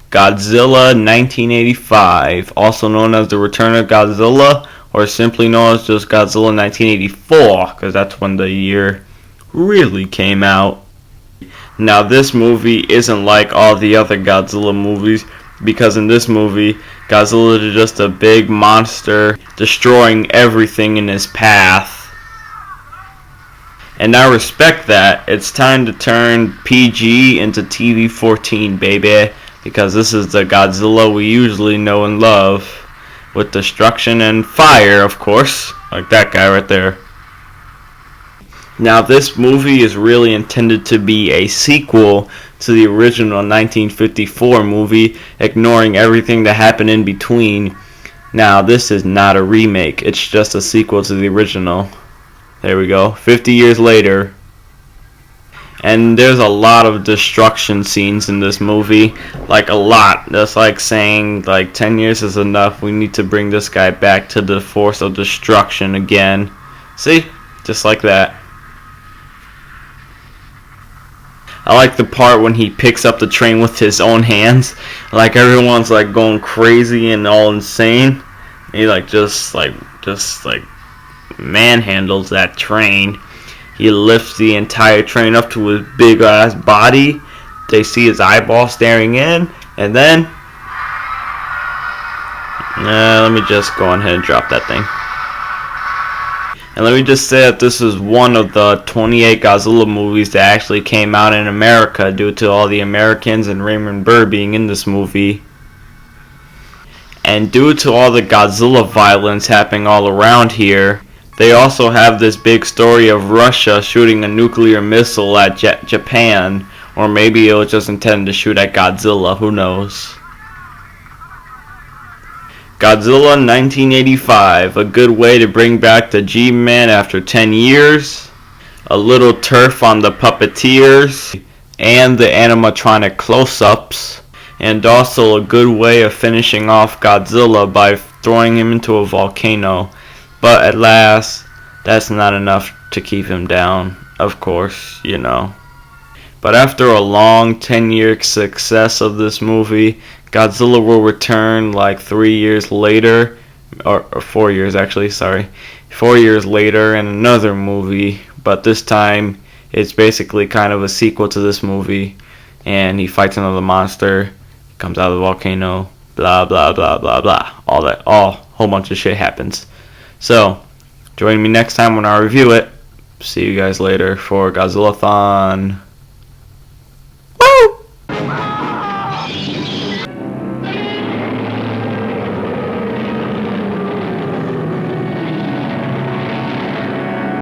Godzilla 1985, also known as The Return of Godzilla, or simply known as just Godzilla 1984, because that's when the year really came out. Now this movie isn't like all the other Godzilla movies, because in this movie, Godzilla is just a big monster destroying everything in his path. And I respect that. It's time to turn PG into TV-14, baby. Because this is the Godzilla we usually know and love. With destruction and fire, of course. Like that guy right there. Now this movie is really intended to be a sequel to the original 1954 movie, ignoring everything that happened in between. Now this is not a remake, it's just a sequel to the original. There we go, 50 years later. And there's a lot of destruction scenes in this movie. Like a lot. That's like saying like 10 years is enough. We need to bring this guy back to the force of destruction again. See? Just like that. I like the part when he picks up the train with his own hands. Like everyone's like going crazy and all insane. He like just manhandles that train. He lifts the entire train up to his big ass body. They see his eyeball staring in, and then let me just go ahead and drop that thing. And let me just say that this is one of the 28 Godzilla movies that actually came out in America due to all the Americans and Raymond Burr being in this movie. And due to all the Godzilla violence happening all around here, they also have this big story of Russia shooting a nuclear missile at Japan. Or maybe it was just intended to shoot at Godzilla, who knows. Godzilla 1985, a good way to bring back the G-Man after 10 years. A little turf on the puppeteers and the animatronic close-ups. And also a good way of finishing off Godzilla by throwing him into a volcano. But at last, that's not enough to keep him down, of course, you know. But after a long 10-year success of this movie, Godzilla will return like 3 years later, or 4 years actually, sorry. 4 years later in another movie, but this time it's basically kind of a sequel to this movie. And he fights another monster, comes out of the volcano, blah blah blah blah blah. Whole bunch of shit happens. So, join me next time when I review it. See you guys later for Godzillathon.